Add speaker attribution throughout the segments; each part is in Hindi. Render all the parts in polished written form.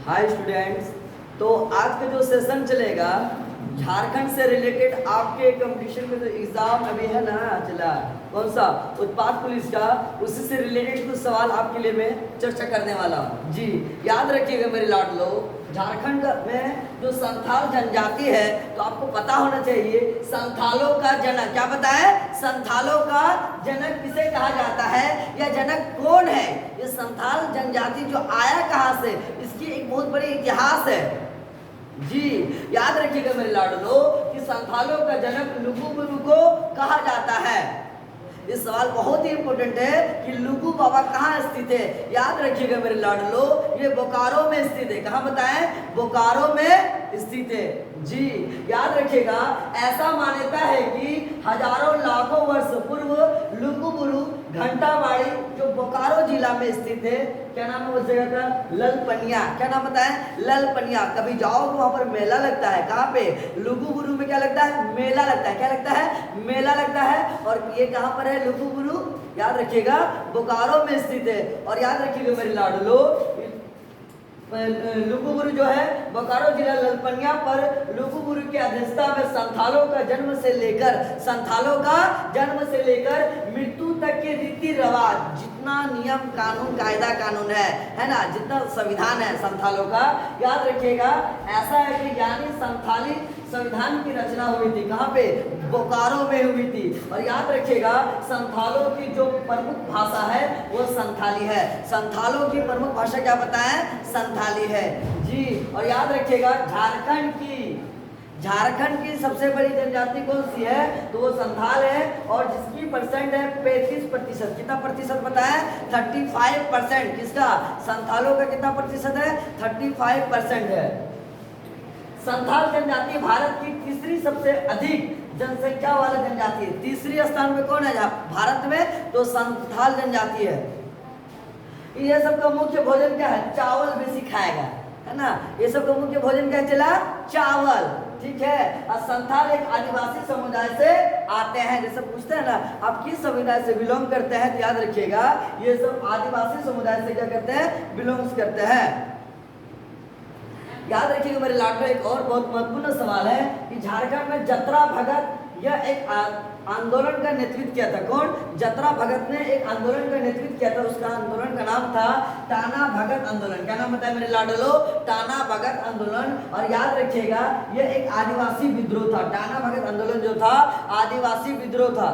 Speaker 1: Hi students. तो आज का जो सेशन चलेगा झारखंड से रिलेटेड आपके कंपटीशन में जो एग्जाम अभी है ना चला कौन सा उत्पाद पुलिस का, उसी से रिलेटेड कुछ सवाल आपके लिए मैं चर्चा करने वाला हूँ। जी याद रखिएगा मेरे लाडलो, झारखंड में जो संथाल जनजाति है तो आपको पता होना चाहिए संथालों का जनक, क्या पता है? संथालों का जनक किसे कहा जाता है या जनक कौन है? ये संथाल जनजाति जो आया कहाँ से, इसकी एक बहुत बड़ी इतिहास है। जी याद रखिएगा मेरे लाडलो कि संथालों का जनक लुगु बुरु को कहा जाता है। ये सवाल बहुत ही इंपॉर्टेंट है कि लुगु बाबा कहाँ स्थित है। याद रखिएगा मेरे लाडलो, ये बोकारो में स्थित है। कहाँ बताएं? बोकारो में स्थित है। जी याद रखिएगा, ऐसा मान्यता है कि हजारों लाखों वर्ष पूर्व लुगुबुरु घंटाबाड़ी जो बोकारो जिला में स्थित है, क्या नाम है उस जगह का? ललपनिया। क्या नाम बताएं? ललपनिया। कभी जाओ तो वहां पर मेला लगता है। कहाँ पे? लुगुबुरु में क्या लगता है? मेला लगता है। क्या लगता है? मेला लगता है। और ये कहाँ पर है लुगुबुरु? याद रखिएगा बोकारो में स्थित है। और याद रखिएगा मेरे लाडलो, लुगुबुरु जो है बोकारो जिला ललपनिया पर लुगुबुरु की अध्यक्षता में संथालों का जन्म से लेकर मृत्यु तक के रीति रिवाज, जितना नियम कानून कायदा कानून है ना, जितना संविधान है संथालों का, याद रखिएगा ऐसा है कि यानी संथाली संविधान की रचना हुई थी। कहाँ पे? बोकारो में हुई थी। और याद रखिएगा संथालों की जो प्रमुख भाषा है वो संथाली है। संथालों की प्रमुख भाषा क्या बताएं? संथाली है। जी और याद रखिएगा झारखंड की सबसे बड़ी जनजाति कौन सी है? तो वो संथाल है। और जिसकी परसेंट है 35%। कितना प्रतिशत बताएं? 35%। किसका? संथालों का कितना प्रतिशत है? 35% है। संथाल जनजाति भारत की तीसरी सबसे अधिक जनसंख्या वाला जनजाति है। तीसरी स्थान पे कौन है भारत में? तो संथाल जनजाति है। ये सबका मुख्य भोजन क्या है? चावल बेसी खाएगा, है ना। ये सबका मुख्य भोजन क्या चला? चावल। ठीक है। और संथाल एक आदिवासी समुदाय से आते हैं। जैसे पूछते हैं ना आप किस समुदाय से बिलोंग करते हैं, तो याद रखिएगा ये सब आदिवासी समुदाय से क्या करते हैं? बिलोंग्स करते हैं। याद रखिएगा मेरे लाडलो, एक और बहुत महत्वपूर्ण सवाल है कि झारखंड में जतरा भगत यह एक आंदोलन का नेतृत्व किया था। कौन? जतरा भगत ने एक आंदोलन का नेतृत्व किया था। उसका आंदोलन का नाम था टाना भगत आंदोलन। क्या नाम बताया मेरे लाडलो? टाना भगत आंदोलन। और याद रखिएगा यह एक आदिवासी विद्रोह था। टाना भगत आंदोलन जो था आदिवासी विद्रोह था।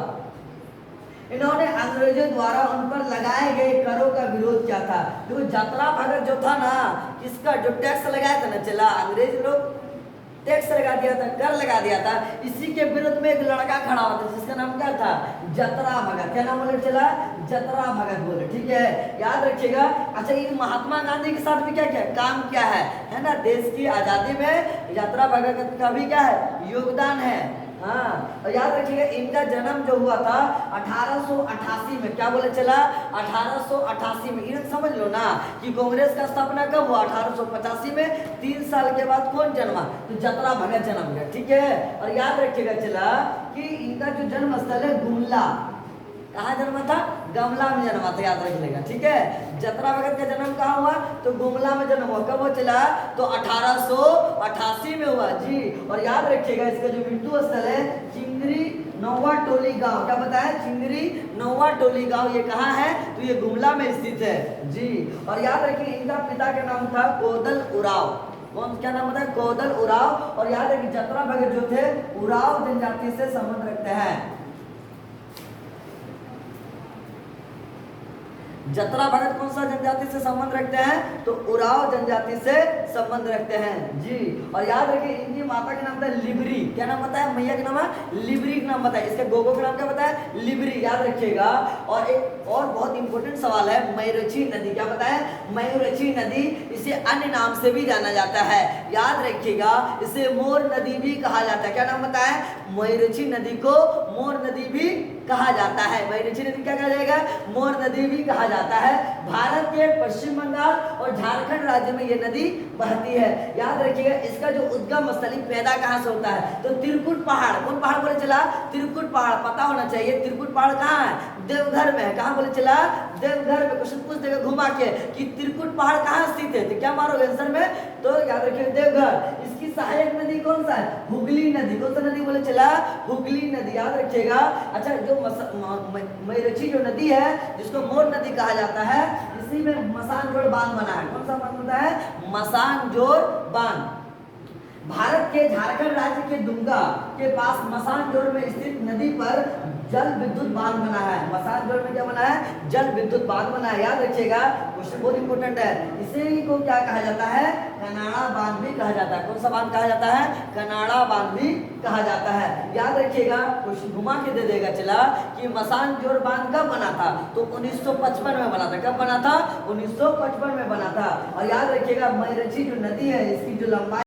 Speaker 1: इन्होंने अंग्रेजों द्वारा उन पर लगाए गए करों का विरोध किया था। तो जतरा भगत जो था ना, किसका जो टैक्स लगाया था ना, चला अंग्रेज लोग टैक्स लगा दिया था, कर लगा दिया था। इसी के विरुद्ध में एक लड़का खड़ा हुआ था जिसका नाम क्या था? जतरा भगत। क्या नाम बोले? चला जतरा भगत बोले। ठीक है, याद रखिएगा। अच्छा ये महात्मा गांधी के साथ भी क्या क्या काम किया है ना, देश की आजादी में जतरा भगत का भी क्या है? योगदान है। हाँ और याद रखिएगा इनका जन्म जो हुआ था 1888 में। क्या बोले? चला 1888 में। इन्हें समझ लो ना कि कांग्रेस का स्थापना कब हुआ? 1885 में। 3 साल के बाद कौन जन्मा? तो जतरा भगत जन्म गया। ठीक है। और याद रखिएगा चला कि इनका जो जन्म स्थल है गुमला। कहाँ जन्मा था? गमला में जन्मा था। याद रखिएगा। ठीक है। जतरा भगत का जन्म कहाँ हुआ? तो गुमला में जन्म हुआ। कब वो चला? तो 1888 में हुआ। जी और याद रखिएगा इसका जो मृत्यु स्थल है चिंगरी नौवा टोली गांव। क्या बताया? चिंगरी नौवा टोली गांव। ये कहाँ है? तो ये गुमला में स्थित है। जी और याद रखिए इनका पिता का नाम था कोदल उराव। कौन? क्या नाम होता है? कोदल उराव। और याद रखिए जतरा भगत जो थे उराव जनजाति से संबंध रखते हैं। जतरा भगत कौन सा जनजाति से संबंध रखते हैं? तो उराव जनजाति से संबंध रखते हैं। जी और याद रखिए इनकी माता का नाम था लिबरी। क्या नाम बताया? मैया का नाम है लिबरी का नाम बताया। इसके गोगो का नाम क्या बताया? लिबरी। याद रखिएगा। और एक और बहुत इंपॉर्टेंट सवाल है मयूरची नदी। क्या बताया? मयूरची नदी। इसे अन्य नाम से भी जाना जाता है। याद रखिएगा इसे मोर नदी भी कहा जाता है। क्या नाम बताया? मयूरची नदी को मोर नदी भी कहा जाता है। मयूरची नदी क्या कहा जाएगा? मोर नदी भी कहा जाता है। भारत के पश्चिम बंगाल और झारखंड राज्य में ये नदी बहती है। याद रखिएगा इसका जो उद्गम स्थल पैदा कहाँ से होता है? तो त्रिकुट पहाड़। कौन पहाड़ बोले? चला त्रिकुट पहाड़। पता होना चाहिए त्रिकुट पहाड़ कहाँ है? देवघर में है। कहाँ बोले? चला देवघर में। क्वेश्चन पूछ देगा घुमा के कि त्रिकुट पहाड़ कहाँ स्थित है, तो रखिए, क्या मारोगे आंसर में? तो याद रखिए देवघर। इसकी सहायक नदी कौन सा है? हुगली नदी। कौन सा नदी बोले चला? हुगली नदी, याद रखिएगा। अच्छा, जो मयूरक्षी जो नदी है जिसको मोर नदी कहा जाता है, इसी में मसानजोड़ बांध बना है। कौन सा बांध बना है? मसानजोड़ बांध। भारत के झारखंड राज्य के दुमका के पास मसानजोड़ में स्थित नदी पर जल विद्युत बांध बना है। मसानजोड़ में क्या बना है? जल विद्युत बांध बना है, याद रखिएगा, क्वेश्चन बहुत इंपॉर्टेंट है। इसी को क्या कहा जाता है? कनाड़ा बांध भी कहा जाता है। कौन सा बांध कहा जाता है? कनाड़ा बांध भी कहा जाता है, याद रखिएगा। क्वेश्चन घुमा के दे देगा चला कि मसानजोड़ बांध कब बना था? तो 1955 में बना था। कब बना था? 1955 में बना था। और याद रखिएगा मयूरक्षी जो नदी है इसकी जो लंबाई